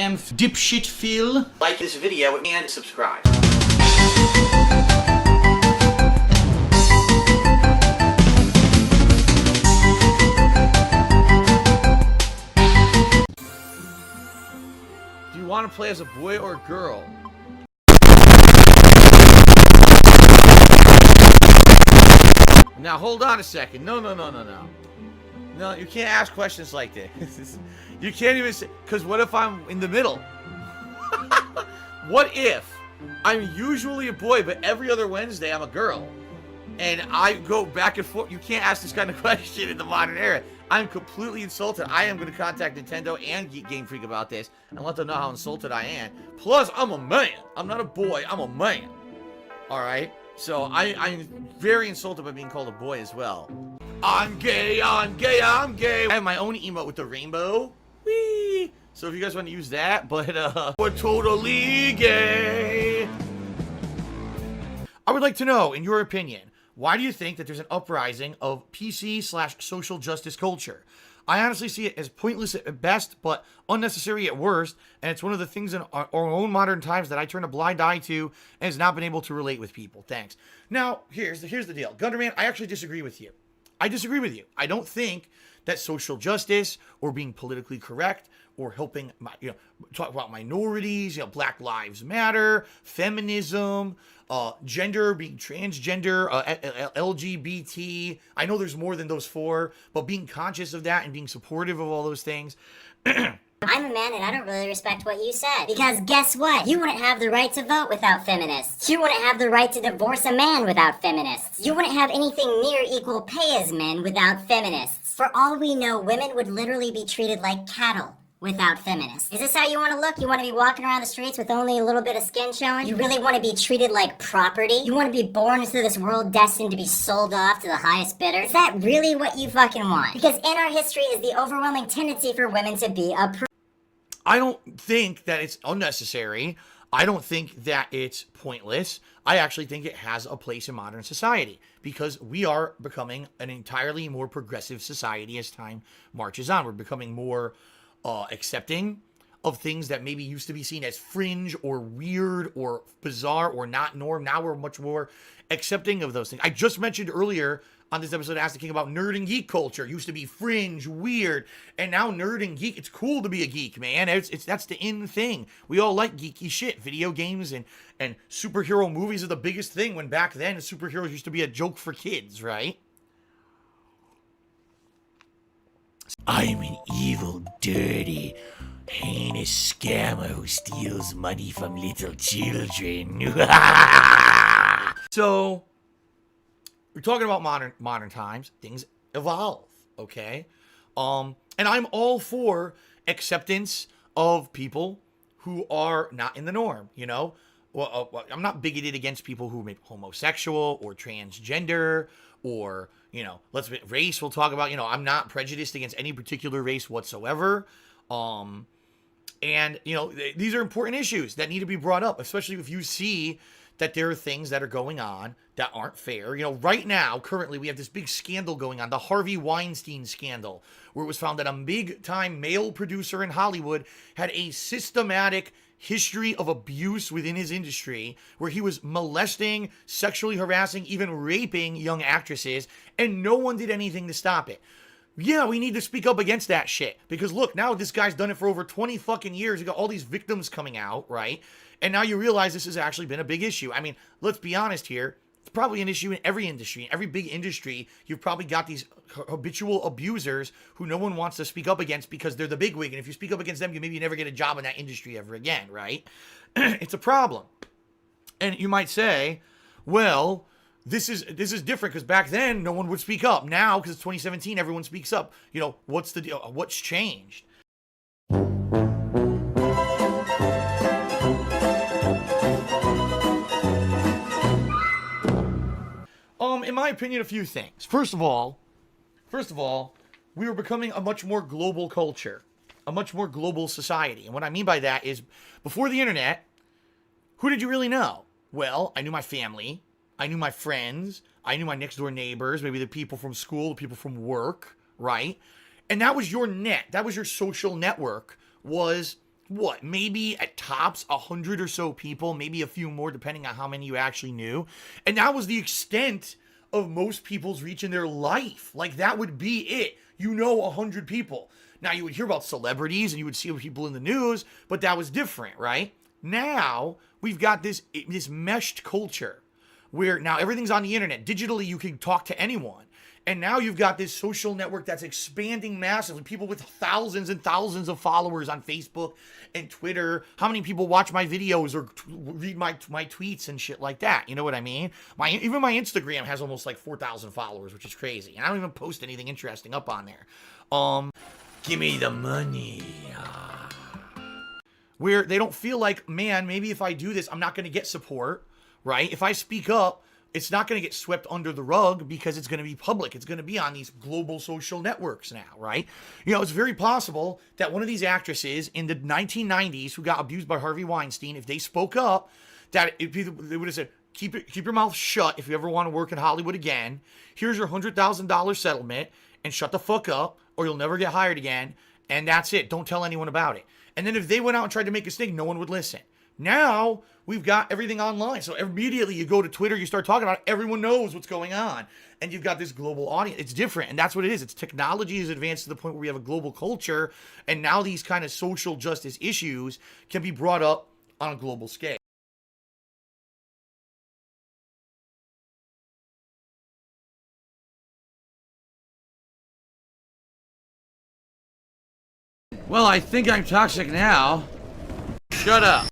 am Dipshitphil. Like this video and subscribe. Do you want to play as a boy or a girl? Now hold on a second. No. No, you can't ask questions like this. You can't even say, because what if I'm in the middle? What if I'm usually a boy, but every other Wednesday I'm a girl? And I go back and forth. You can't ask this kind of question in the modern era. I'm completely insulted. I am going to contact Nintendo and Game Freak about this and let them know how insulted I am. Plus, I'm a man. I'm not a boy. I'm a man. All right? So I'm very insulted by being called a boy as well. I'm gay, I'm gay, I'm gay. I have my own emote with the rainbow. Whee! So if you guys want to use that, but we're totally gay. I would like to know, in your opinion, why do you think that there's an uprising of PC/social justice culture? I honestly see it as pointless at best, but unnecessary at worst, and it's one of the things in our own modern times that I turn a blind eye to and has not been able to relate with people. Thanks. Now, here's the deal. Gunderman, I actually disagree with you. I disagree with you. I don't think that social justice or being politically correct or helping, talk about minorities, Black Lives Matter, feminism, gender, being transgender, LGBT. I know there's more than those four, but being conscious of that and being supportive of all those things. I'm a man and I don't really respect what you said. Because guess what? You wouldn't have the right to vote without feminists. You wouldn't have the right to divorce a man without feminists. You wouldn't have anything near equal pay as men without feminists. For all we know, women would literally be treated like cattle without feminists. Is this how you want to look? You want to be walking around the streets with only a little bit of skin showing? You really want to be treated like property? You want to be born into this world destined to be sold off to the highest bidder? Is that really what you fucking want? Because in our history is the overwhelming tendency for women to be I don't think that it's unnecessary. I don't think that it's pointless. I actually think it has a place in modern society because we are becoming an entirely more progressive society as time marches on. We're becoming more accepting of things that maybe used to be seen as fringe or weird or bizarre or not norm. Now we're much more accepting of those things. I just mentioned earlier on this episode of Ask the King about nerd and geek culture. It used to be fringe, weird, and now nerd and geek, it's cool to be a geek, man. That's the in thing. We all like geeky shit. Video games and superhero movies are the biggest thing, when back then superheroes used to be a joke for kids, right? I'm an evil, dirty, heinous scammer who steals money from little children. So, we're talking about modern times. Things evolve, okay? And I'm all for acceptance of people who are not in the norm, Well, I'm not bigoted against people who may be homosexual or transgender or, race we'll talk about. I'm not prejudiced against any particular race whatsoever. And, these are important issues that need to be brought up, especially if you see that there are things that are going on that aren't fair. Right now, currently, we have this big scandal going on, the Harvey Weinstein scandal, where it was found that a big-time male producer in Hollywood had a systematic history of abuse within his industry, where he was molesting, sexually harassing, even raping young actresses, and no one did anything to stop it. Yeah, we need to speak up against that shit. Because look, now this guy's done it for over 20 fucking years. You got all these victims coming out, right? And now you realize this has actually been a big issue. I mean, let's be honest here. It's probably an issue in every industry. In every big industry, you've probably got these habitual abusers who no one wants to speak up against because they're the bigwig. And if you speak up against them, you maybe never get a job in that industry ever again, right? It's a problem. And you might say, well, this is different because back then no one would speak up. Now, because it's 2017, everyone speaks up. What's the deal? What's changed? In my opinion, a few things. First of all, we were becoming a much more global culture, a much more global society. And what I mean by that is, before the internet, who did you really know? Well, I knew my family, I knew my friends, I knew my next door neighbors, maybe the people from school, the people from work, right? And that was your net. That was your social network, was what, maybe at tops 100 or so people, maybe a few more depending on how many you actually knew. And that was the extent of most people's reach in their life. Like, that would be it. You know, 100 people. Now, you would hear about celebrities and you would see people in the news, but that was different, right? Now, we've got this meshed culture where now everything's on the internet. Digitally, you can talk to anyone. And now you've got this social network that's expanding massively. People with thousands and thousands of followers on Facebook and Twitter. How many people watch my videos or read my tweets and shit like that? You know what I mean? Even my Instagram has almost like 4,000 followers, which is crazy. And I don't even post anything interesting up on there. Give me the money. Where they don't feel like, man, maybe if I do this, I'm not going to get support, right? If I speak up, it's not going to get swept under the rug because it's going to be public. It's going to be on these global social networks now, right? You know, it's very possible that one of these actresses in the 1990s who got abused by Harvey Weinstein, if they spoke up, that they would have said, keep your mouth shut if you ever want to work in Hollywood again. Here's your $100,000 settlement and shut the fuck up or you'll never get hired again. And that's it. Don't tell anyone about it. And then if they went out and tried to make a stink, no one would listen. Now, we've got everything online. So immediately you go to Twitter, you start talking about it, everyone knows what's going on. And you've got this global audience. It's different. And that's what it is. It's technology is advanced to the point where we have a global culture. And now these kind of social justice issues can be brought up on a global scale. Well, I think I'm toxic now. Shut up.